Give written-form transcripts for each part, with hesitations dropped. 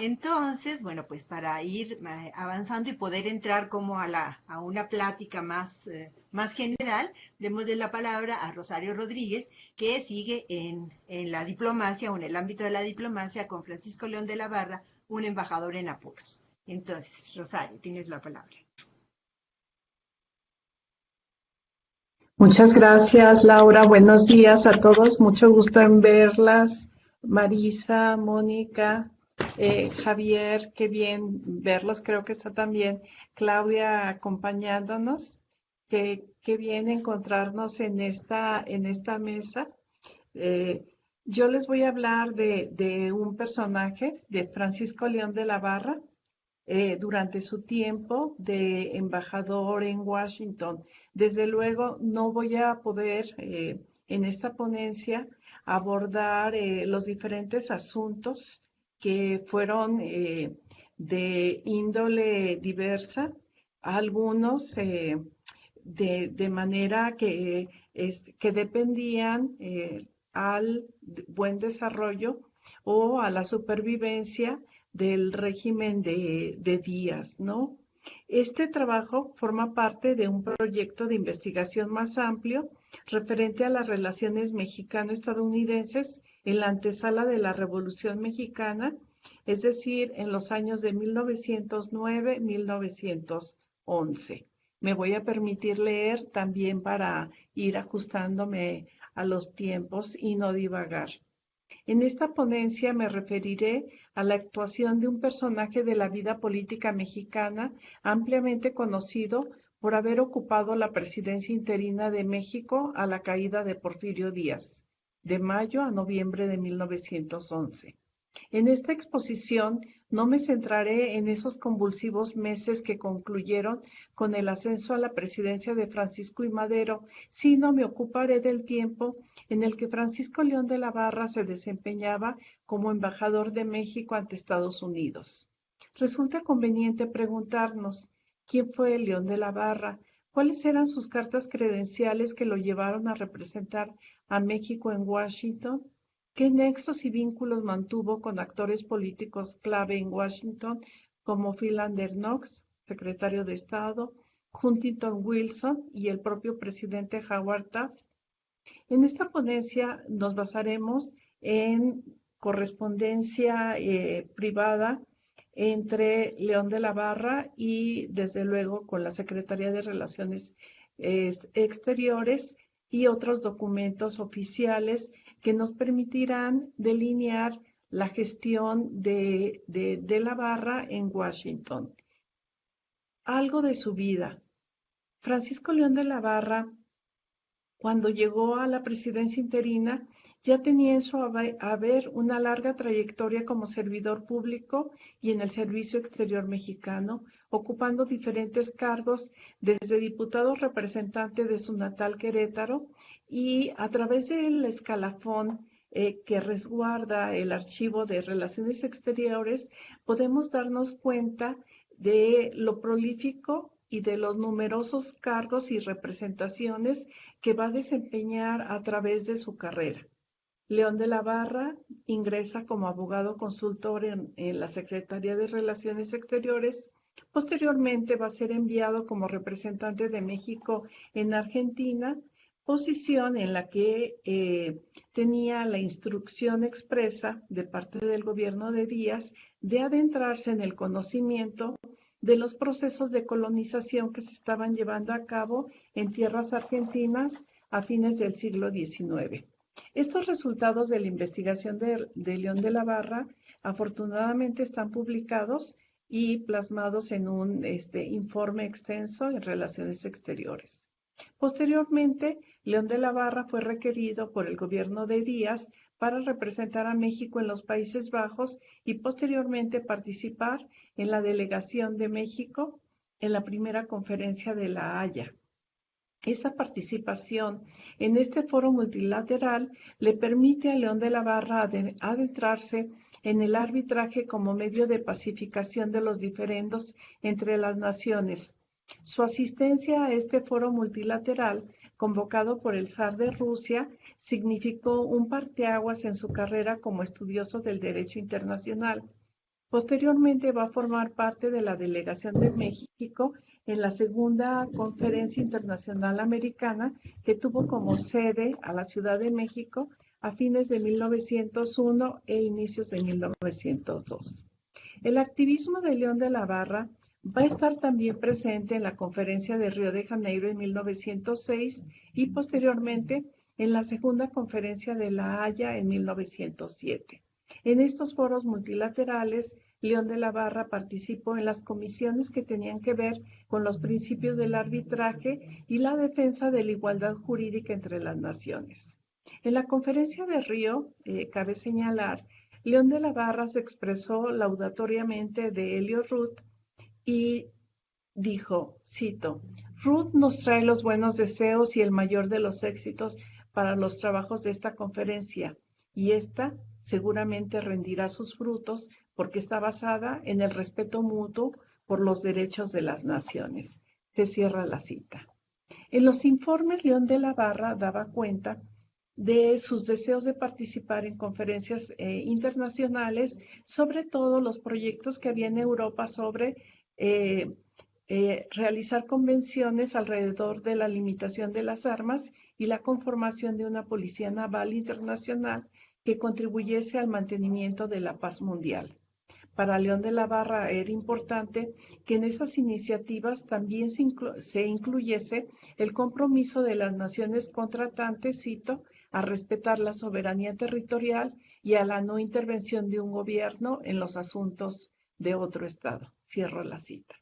Entonces, bueno, pues para ir avanzando y poder entrar como a una plática más general, démosle la palabra a Rosario Rodríguez, que sigue en la diplomacia o en el ámbito de la diplomacia con Francisco León de la Barra, un embajador en apuros. Entonces, Rosario, tienes la palabra. Muchas gracias, Laura. Buenos días a todos. Mucho gusto en verlas. Marisa, Mónica, Javier, qué bien verlos. Creo que está también Claudia acompañándonos. Qué bien encontrarnos en esta mesa. Eh, yo les voy a hablar de un personaje, de Francisco León de la Barra, durante su tiempo de embajador en Washington. Desde luego, no voy a poder en esta ponencia abordar los diferentes asuntos que fueron de índole diversa, algunos de manera que dependían al buen desarrollo o a la supervivencia del régimen de Díaz, ¿no? Este trabajo forma parte de un proyecto de investigación más amplio referente a las relaciones mexicano-estadounidenses en la antesala de la Revolución Mexicana, es decir, en los años de 1909-1911. Me voy a permitir leer también para ir ajustándome a los tiempos y no divagar. En esta ponencia me referiré a la actuación de un personaje de la vida política mexicana ampliamente conocido por haber ocupado la presidencia interina de México a la caída de Porfirio Díaz, de mayo a noviembre de 1911. En esta exposición no me centraré en esos convulsivos meses que concluyeron con el ascenso a la presidencia de Francisco I. Madero, sino me ocuparé del tiempo en el que Francisco León de la Barra se desempeñaba como embajador de México ante Estados Unidos. Resulta conveniente preguntarnos, ¿quién fue León de la Barra? ¿Cuáles eran sus cartas credenciales que lo llevaron a representar a México en Washington? ¿Qué nexos y vínculos mantuvo con actores políticos clave en Washington como Philander Knox, secretario de Estado, Huntington Wilson y el propio presidente Howard Taft? En esta ponencia nos basaremos en correspondencia privada entre León de la Barra y, desde luego, con la Secretaría de Relaciones Exteriores y otros documentos oficiales que nos permitirán delinear la gestión de la Barra en Washington. Algo de su vida. Francisco León de la Barra, cuando llegó a la presidencia interina, ya tenía en su haber una larga trayectoria como servidor público y en el servicio exterior mexicano, ocupando diferentes cargos desde diputado representante de su natal Querétaro y a través del escalafón que resguarda el archivo de Relaciones Exteriores, podemos darnos cuenta de lo prolífico y de los numerosos cargos y representaciones que va a desempeñar a través de su carrera. León de la Barra ingresa como abogado consultor en la Secretaría de Relaciones Exteriores. Posteriormente va a ser enviado como representante de México en Argentina, posición en la que tenía la instrucción expresa de parte del gobierno de Díaz de adentrarse en el conocimiento de los procesos de colonización que se estaban llevando a cabo en tierras argentinas a fines del siglo XIX. Estos resultados de la investigación de León de la Barra afortunadamente están publicados y plasmados en un informe extenso en Relaciones Exteriores. Posteriormente, León de la Barra fue requerido por el gobierno de Díaz para representar a México en los Países Bajos y posteriormente participar en la delegación de México en la primera conferencia de La Haya. Esa participación en este foro multilateral le permite a León de la Barra adentrarse en el arbitraje como medio de pacificación de los diferendos entre las naciones. Su asistencia a este foro multilateral, convocado por el zar de Rusia, significó un parteaguas en su carrera como estudioso del derecho internacional. Posteriormente va a formar parte de la delegación de México en la segunda Conferencia Internacional Americana, que tuvo como sede a la Ciudad de México a fines de 1901 e inicios de 1902. El activismo de León de la Barra va a estar también presente en la Conferencia de Río de Janeiro en 1906 y posteriormente en la Segunda Conferencia de La Haya en 1907. En estos foros multilaterales, León de la Barra participó en las comisiones que tenían que ver con los principios del arbitraje y la defensa de la igualdad jurídica entre las naciones. En la Conferencia de Río, cabe señalar, León de la Barra se expresó laudatoriamente de Elliot Root y dijo, cito, Root nos trae los buenos deseos y el mayor de los éxitos para los trabajos de esta conferencia, y esta seguramente rendirá sus frutos porque está basada en el respeto mutuo por los derechos de las naciones. Se cierra la cita. En los informes, León de la Barra daba cuenta de sus deseos de participar en conferencias internacionales, sobre todo los proyectos que había en Europa sobre realizar convenciones alrededor de la limitación de las armas y la conformación de una policía naval internacional que contribuyese al mantenimiento de la paz mundial. Para León de la Barra era importante que en esas iniciativas también se incluyese el compromiso de las naciones contratantes, cito, a respetar la soberanía territorial y a la no intervención de un gobierno en los asuntos de otro Estado. Cierro la cita.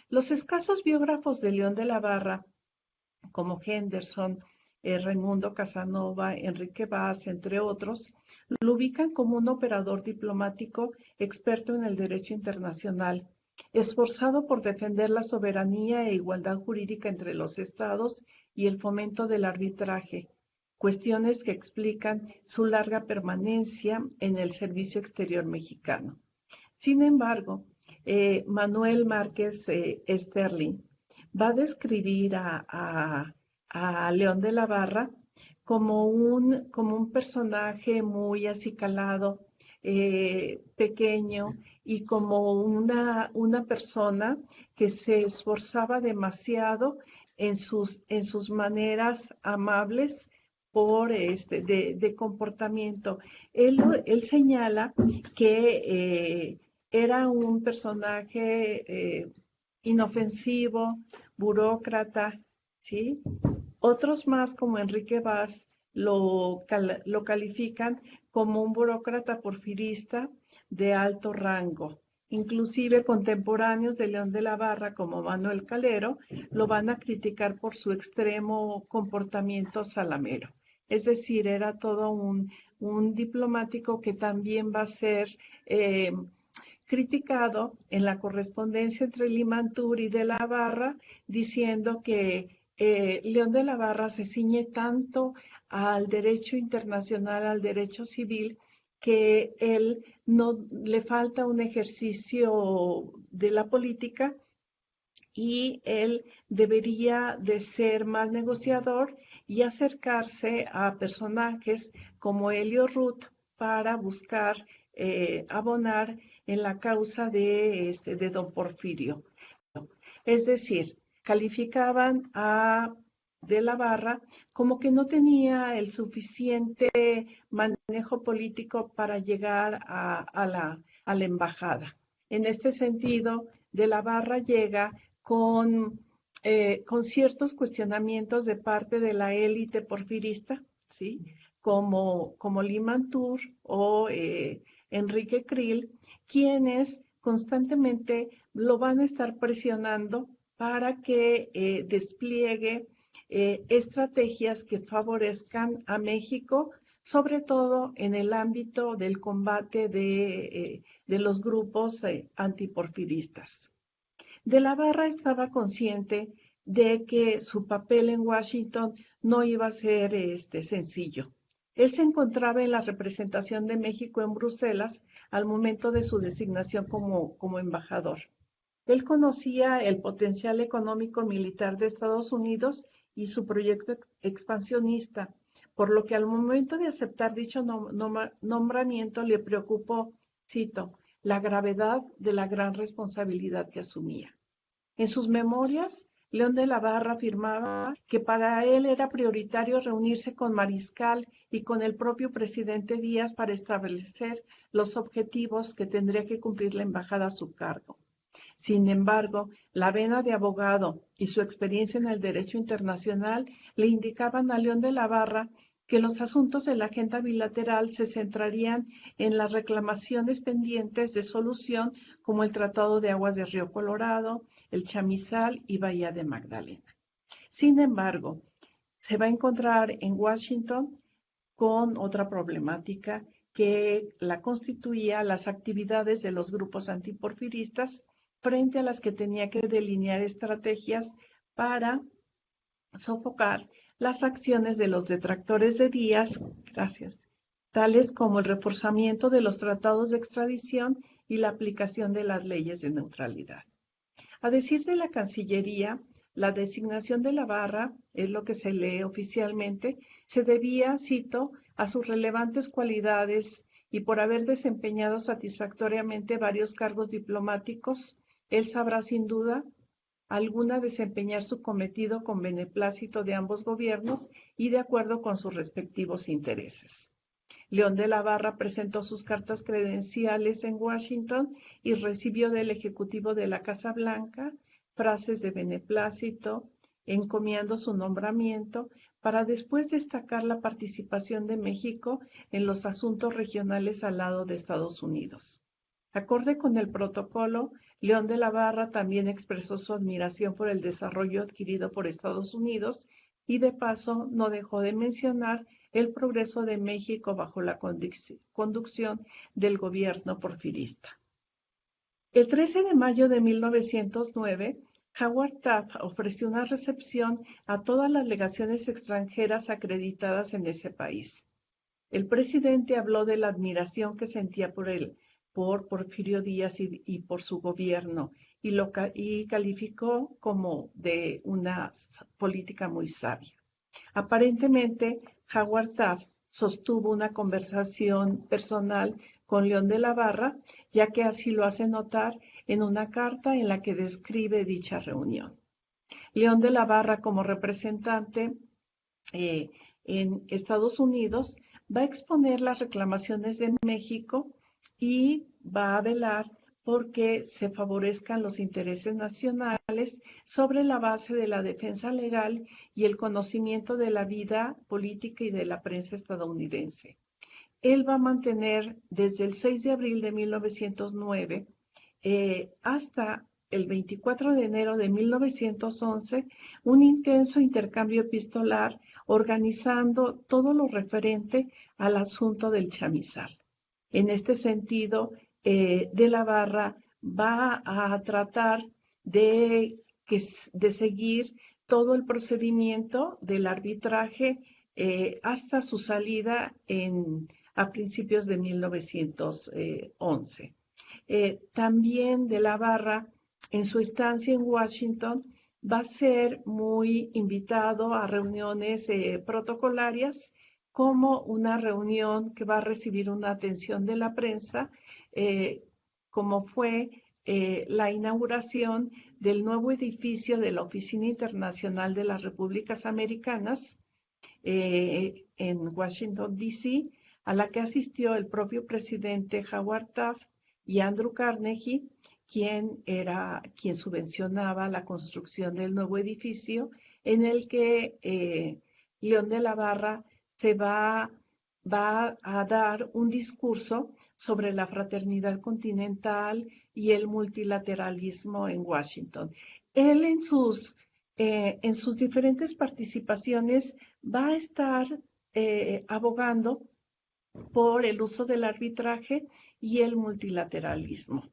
Los escasos biógrafos de León de la Barra, como Henderson, Raimundo Casanova, Enrique Vaz, entre otros, lo ubican como un operador diplomático experto en el derecho internacional, esforzado por defender la soberanía e igualdad jurídica entre los estados y el fomento del arbitraje, cuestiones que explican su larga permanencia en el servicio exterior mexicano. Sin embargo, Manuel Márquez Sterling va a describir a León de la Barra como un personaje muy acicalado, pequeño y como una persona que se esforzaba demasiado en sus maneras amables de comportamiento. Él señala que era un personaje inofensivo, burócrata, ¿sí? Otros más, como Enrique Vaz, lo califican como un burócrata porfirista de alto rango. Inclusive contemporáneos de León de la Barra, como Manuel Calero, lo van a criticar por su extremo comportamiento salamero. Es decir, era todo un diplomático que también va a ser criticado en la correspondencia entre Limantur y de la Barra, diciendo que León de la Barra se ciñe tanto al derecho internacional, al derecho civil, que él no le falta un ejercicio de la política y él debería de ser más negociador y acercarse a personajes como Elliot Root para buscar abonar en la causa de don Porfirio. Es decir, calificaban a de la Barra como que no tenía el suficiente manejo político para llegar a la embajada. En este sentido, de la Barra llega con ciertos cuestionamientos de parte de la élite porfirista, ¿sí? Como Limantur o Enrique Krill, quienes constantemente lo van a estar presionando para que despliegue estrategias que favorezcan a México, sobre todo en el ámbito del combate de los grupos antiporfiristas. De la Barra estaba consciente de que su papel en Washington no iba a ser sencillo. Él se encontraba en la representación de México en Bruselas al momento de su designación como embajador. Él conocía el potencial económico militar de Estados Unidos y su proyecto expansionista, por lo que al momento de aceptar dicho nombramiento le preocupó, cito, la gravedad de la gran responsabilidad que asumía. En sus memorias, León de la Barra afirmaba que para él era prioritario reunirse con Mariscal y con el propio presidente Díaz para establecer los objetivos que tendría que cumplir la embajada a su cargo. Sin embargo, la vena de abogado y su experiencia en el derecho internacional le indicaban a León de la Barra que los asuntos de la agenda bilateral se centrarían en las reclamaciones pendientes de solución como el Tratado de Aguas de Río Colorado, el Chamizal y Bahía de Magdalena. Sin embargo, se va a encontrar en Washington con otra problemática que la constituía las actividades de los grupos antiporfiristas frente a las que tenía que delinear estrategias para sofocar las acciones de los detractores de Díaz, tales como el reforzamiento de los tratados de extradición y la aplicación de las leyes de neutralidad. A decir de la Cancillería, la designación de la Barra, es lo que se lee oficialmente, se debía, cito, a sus relevantes cualidades y por haber desempeñado satisfactoriamente varios cargos diplomáticos, él sabrá sin duda alguna desempeñar su cometido con beneplácito de ambos gobiernos y de acuerdo con sus respectivos intereses. León de la Barra presentó sus cartas credenciales en Washington y recibió del Ejecutivo de la Casa Blanca frases de beneplácito, encomiando su nombramiento para después destacar la participación de México en los asuntos regionales al lado de Estados Unidos. Acorde con el protocolo, León de la Barra también expresó su admiración por el desarrollo adquirido por Estados Unidos y de paso no dejó de mencionar el progreso de México bajo la conducción del gobierno porfirista. El 13 de mayo de 1909, Howard Taft ofreció una recepción a todas las legaciones extranjeras acreditadas en ese país. El presidente habló de la admiración que sentía por Porfirio Díaz y por su gobierno y calificó como de una política muy sabia. Aparentemente, Howard Taft sostuvo una conversación personal con León de la Barra, ya que así lo hace notar en una carta en la que describe dicha reunión. León de la Barra, como representante en Estados Unidos, va a exponer las reclamaciones de México y va a velar porque se favorezcan los intereses nacionales sobre la base de la defensa legal y el conocimiento de la vida política y de la prensa estadounidense. Él va a mantener desde el 6 de abril de 1909 hasta el 24 de enero de 1911 un intenso intercambio epistolar organizando todo lo referente al asunto del chamizal. En este sentido, de la Barra va a tratar de seguir todo el procedimiento del arbitraje hasta su salida a principios de 1911. También de la Barra, en su estancia en Washington, va a ser muy invitado a reuniones protocolarias, como una reunión que va a recibir una atención de la prensa, como fue la inauguración del nuevo edificio de la Oficina Internacional de las Repúblicas Americanas en Washington, D.C., a la que asistió el propio presidente Howard Taft y Andrew Carnegie, quien subvencionaba la construcción del nuevo edificio, en el que León de la Barra va a dar un discurso sobre la fraternidad continental y el multilateralismo en Washington. Él en sus diferentes participaciones va a estar abogando por el uso del arbitraje y el multilateralismo.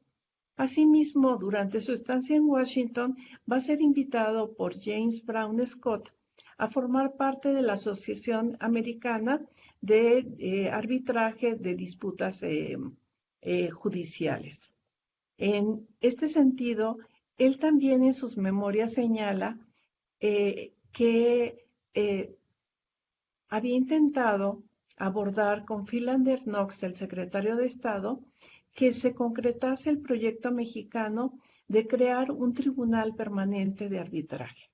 Asimismo, durante su estancia en Washington, va a ser invitado por James Brown Scott a formar parte de la Asociación Americana de Arbitraje de Disputas Judiciales. En este sentido, él también en sus memorias señala que había intentado abordar con Philander Knox, el secretario de Estado, que se concretase el proyecto mexicano de crear un tribunal permanente de arbitraje.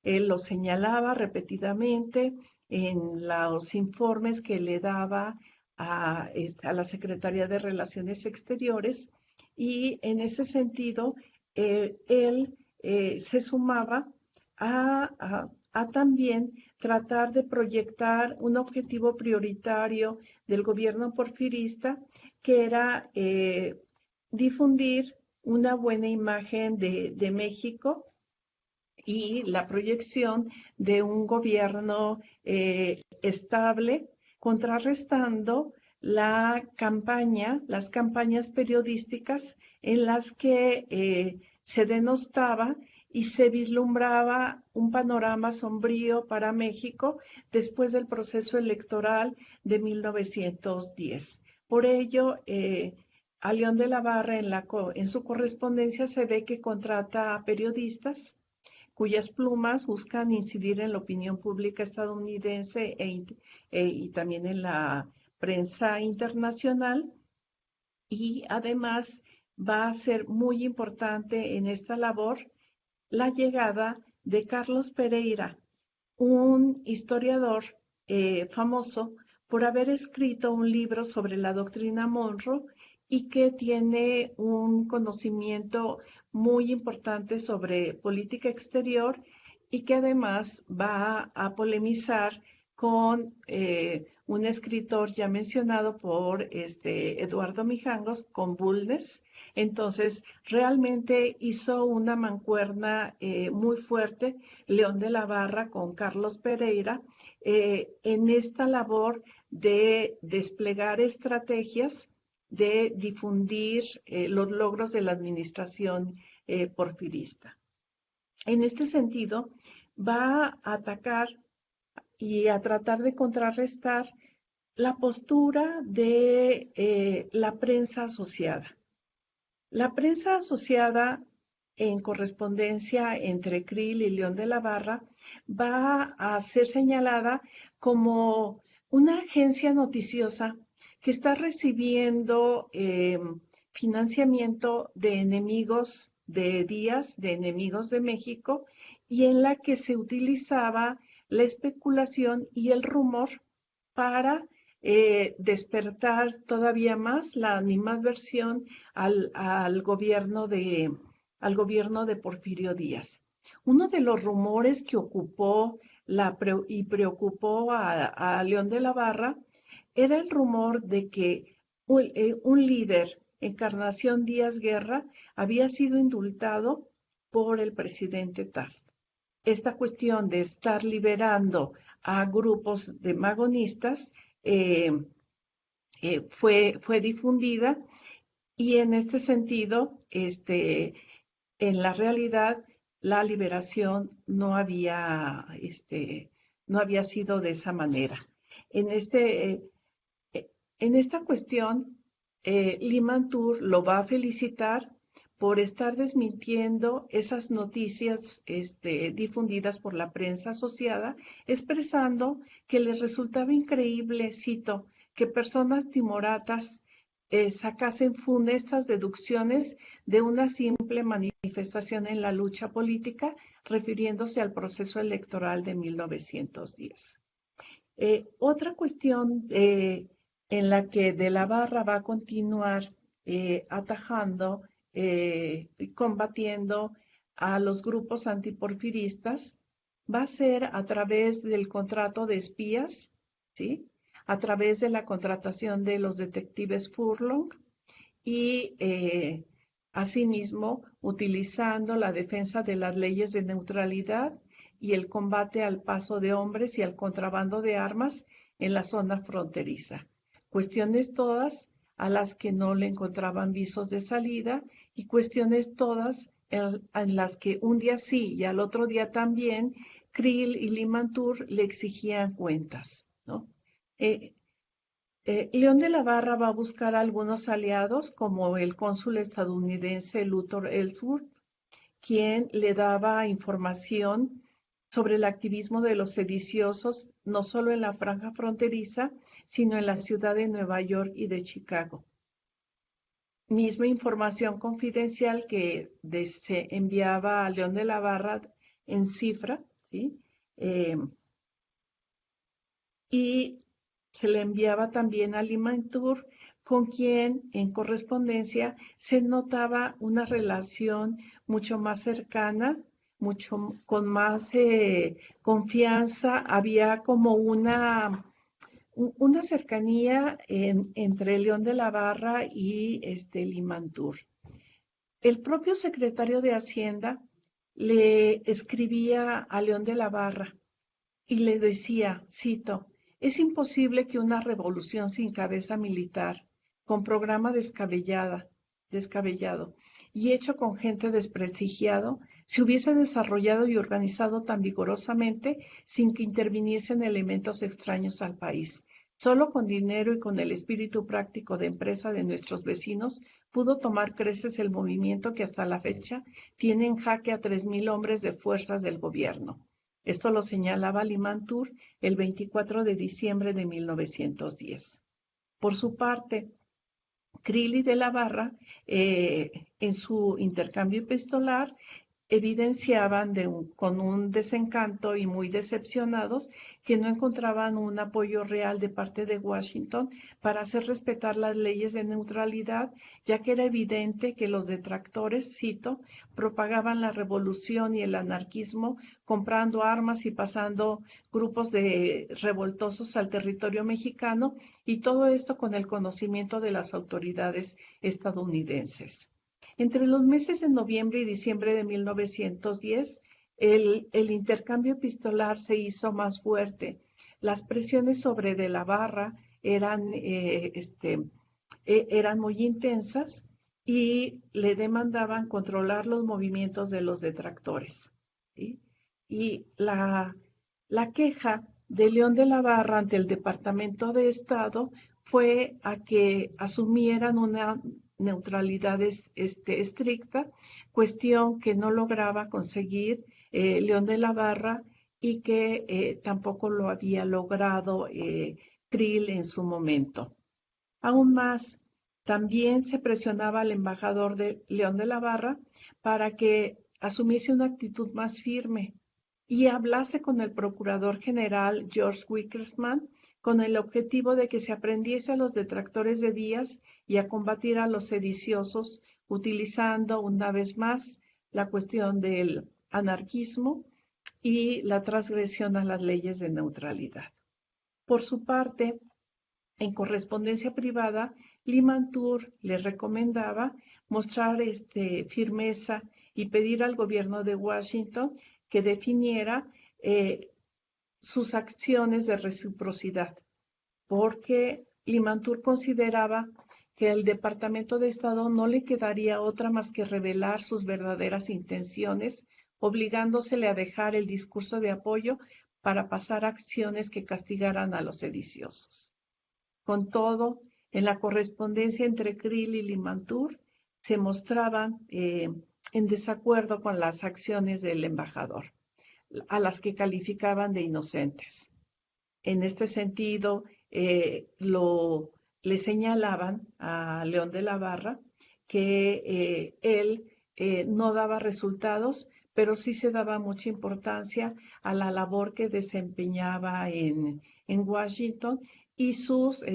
Él lo señalaba repetidamente en los informes que le daba a la Secretaría de Relaciones Exteriores, y en ese sentido él se sumaba a también tratar de proyectar un objetivo prioritario del gobierno porfirista, que era difundir una buena imagen de México y la proyección de un gobierno estable, contrarrestando las campañas periodísticas en las que se denostaba y se vislumbraba un panorama sombrío para México después del proceso electoral de 1910. Por ello, a León de la Barra en su correspondencia se ve que contrata a periodistas cuyas plumas buscan incidir en la opinión pública estadounidense y también en la prensa internacional, y además va a ser muy importante en esta labor la llegada de Carlos Pereira, un historiador famoso por haber escrito un libro sobre la doctrina Monroe y que tiene un conocimiento muy importante sobre política exterior, y que además va a polemizar con un escritor ya mencionado por Eduardo Mijangos, con Bulnes. Entonces, realmente hizo una mancuerna muy fuerte León de la Barra con Carlos Pereira en esta labor de desplegar estrategias de difundir los logros de la administración porfirista. En este sentido, va a atacar y a tratar de contrarrestar la postura de la prensa asociada. La prensa asociada en correspondencia entre Krill y León de la Barra va a ser señalada como una agencia noticiosa que está recibiendo financiamiento de enemigos de Díaz, de enemigos de México, y en la que se utilizaba la especulación y el rumor para despertar todavía más la animadversión al gobierno de Porfirio Díaz. Uno de los rumores que ocupó y preocupó a León de la Barra era el rumor de que un líder, Encarnación Díaz Guerra, había sido indultado por el presidente Taft. Esta cuestión de estar liberando a grupos de magonistas fue difundida, y en este sentido, en la realidad, la liberación no había sido de esa manera. En esta cuestión, Limantour lo va a felicitar por estar desmintiendo esas noticias difundidas por la prensa asociada, expresando que les resultaba increíble, cito, que personas timoratas sacasen funestas deducciones de una simple manifestación en la lucha política, refiriéndose al proceso electoral de 1910. Otra cuestión en la que de la Barra va a continuar atajando y combatiendo a los grupos antiporfiristas va a ser a través del contrato de espías, ¿sí? A través de la contratación de los detectives Furlong y asimismo utilizando la defensa de las leyes de neutralidad y el combate al paso de hombres y al contrabando de armas en la zona fronteriza. Cuestiones todas a las que no le encontraban visos de salida, y cuestiones todas en las que un día sí y al otro día también Krill y Limantour le exigían cuentas, ¿no? León de la Barra va a buscar a algunos aliados, como el cónsul estadounidense Luther Ellsworth, quien le daba información sobre el activismo de los sediciosos, no solo en la franja fronteriza, sino en la ciudad de Nueva York y de Chicago. misma información confidencial que se enviaba a León de la Barra en cifra, ¿sí? Y se le enviaba también a Limantour, con quien en correspondencia se notaba una relación mucho más cercana, con más confianza. Había como una cercanía entre León de la Barra y Limantour. El propio secretario de Hacienda le escribía a León de la Barra y le decía, cito, es imposible que una revolución sin cabeza militar, con programa descabellado y hecho con gente desprestigiado, se hubiese desarrollado y organizado tan vigorosamente sin que interviniesen elementos extraños al país. Solo con dinero y con el espíritu práctico de empresa de nuestros vecinos pudo tomar creces el movimiento que hasta la fecha tiene en jaque a 3,000 hombres de fuerzas del gobierno. Esto lo señalaba Limantour el 24 de diciembre de 1910. Por su parte, Krill y de la Barra, en su intercambio epistolar, evidenciaban con un desencanto y muy decepcionados que no encontraban un apoyo real de parte de Washington para hacer respetar las leyes de neutralidad, ya que era evidente que los detractores, cito, propagaban la revolución y el anarquismo comprando armas y pasando grupos de revoltosos al territorio mexicano, y todo esto con el conocimiento de las autoridades estadounidenses. Entre los meses de noviembre y diciembre de 1910, el intercambio epistolar se hizo más fuerte. Las presiones sobre de la Barra eran muy intensas y le demandaban controlar los movimientos de los detractores, ¿sí? Y la queja de León de la Barra ante el Departamento de Estado fue a que asumieran una neutralidad estricta, cuestión que no lograba conseguir León de la Barra y que tampoco lo había logrado Krill en su momento. Aún más, también se presionaba al embajador de León de la Barra para que asumiese una actitud más firme y hablase con el procurador general George Wickersham con el objetivo de que se aprendiese a los detractores de Díaz y a combatir a los sediciosos, utilizando una vez más la cuestión del anarquismo y la transgresión a las leyes de neutralidad. Por su parte, en correspondencia privada, Limantour le recomendaba mostrar firmeza y pedir al gobierno de Washington que definiera sus acciones de reciprocidad, porque Limantour consideraba que al Departamento de Estado no le quedaría otra más que revelar sus verdaderas intenciones, obligándosele a dejar el discurso de apoyo para pasar acciones que castigaran a los sediciosos. Con todo, en la correspondencia entre Krill y Limantour se mostraban en desacuerdo con las acciones del embajador, a las que calificaban de inocentes. En este sentido, le señalaban a León de la Barra que él no daba resultados, pero sí se daba mucha importancia a la labor que desempeñaba en Washington, y sus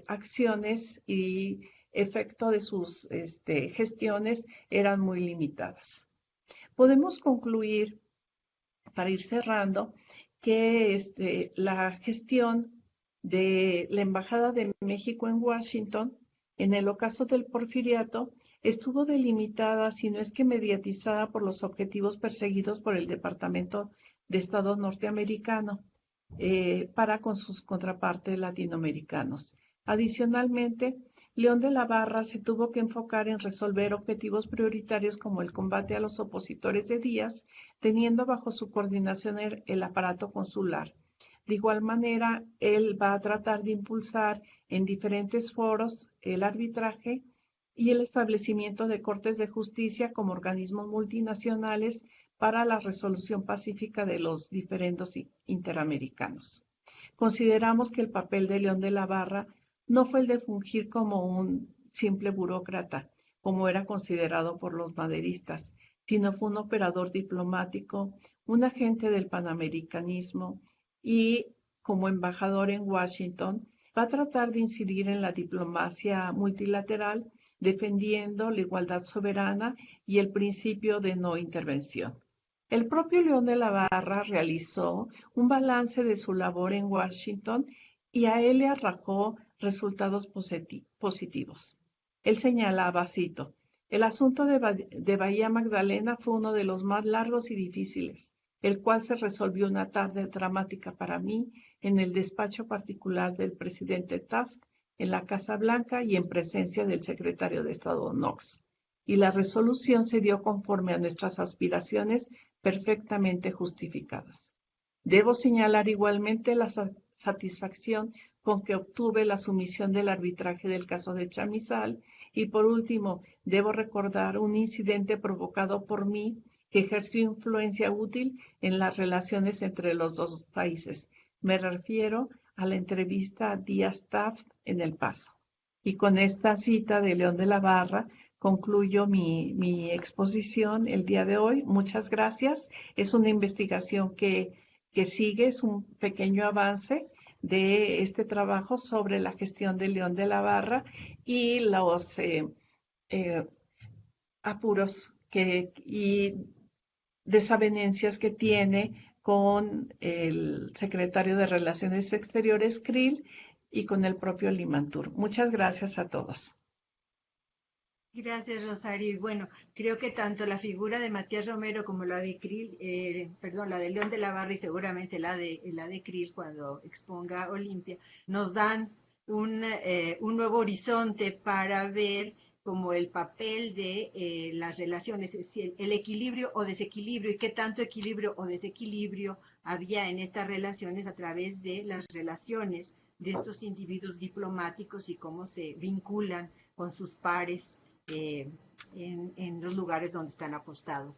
acciones y efecto de sus gestiones eran muy limitadas. Podemos concluir, para ir cerrando, que la gestión de la Embajada de México en Washington en el ocaso del Porfiriato estuvo delimitada, si no es que mediatizada, por los objetivos perseguidos por el Departamento de Estado norteamericano para con sus contrapartes latinoamericanos. Adicionalmente, León de la Barra se tuvo que enfocar en resolver objetivos prioritarios como el combate a los opositores de Díaz, teniendo bajo su coordinación el aparato consular. De igual manera, él va a tratar de impulsar en diferentes foros el arbitraje y el establecimiento de cortes de justicia como organismos multinacionales para la resolución pacífica de los diferendos interamericanos. Consideramos que el papel de León de la Barra no fue el de fungir como un simple burócrata, como era considerado por los maderistas, sino fue un operador diplomático, un agente del panamericanismo y como embajador en Washington va a tratar de incidir en la diplomacia multilateral, defendiendo la igualdad soberana y el principio de no intervención. El propio León de la Barra realizó un balance de su labor en Washington y a él le arrojó resultados positivos. Él señalaba, cito, el asunto de Bahía Magdalena fue uno de los más largos y difíciles, el cual se resolvió una tarde dramática para mí en el despacho particular del presidente Taft, en la Casa Blanca y en presencia del secretario de Estado Knox. Y la resolución se dio conforme a nuestras aspiraciones perfectamente justificadas. Debo señalar igualmente la satisfacción con que obtuve la sumisión del arbitraje del caso de Chamizal y por último, debo recordar un incidente provocado por mí que ejerció influencia útil en las relaciones entre los dos países. Me refiero a la entrevista a Díaz-Taft en El Paso. Y con esta cita de León de la Barra concluyo mi exposición el día de hoy. Muchas gracias. Es una investigación que sigue, es un pequeño avance de este trabajo sobre la gestión de León de la Barra y los apuros y desavenencias que tiene con el secretario de Relaciones Exteriores, Krill, y con el propio Limantur. Muchas gracias a todos. Gracias, Rosario. Y bueno, creo que tanto la figura de Matías Romero como la de Krill, la de León de la Barra y seguramente la de Krill cuando exponga Olimpia, nos dan un nuevo horizonte para ver como el papel de las relaciones, es decir, el equilibrio o desequilibrio y qué tanto equilibrio o desequilibrio había en estas relaciones a través de las relaciones de estos individuos diplomáticos y cómo se vinculan con sus pares en los lugares donde están apostados.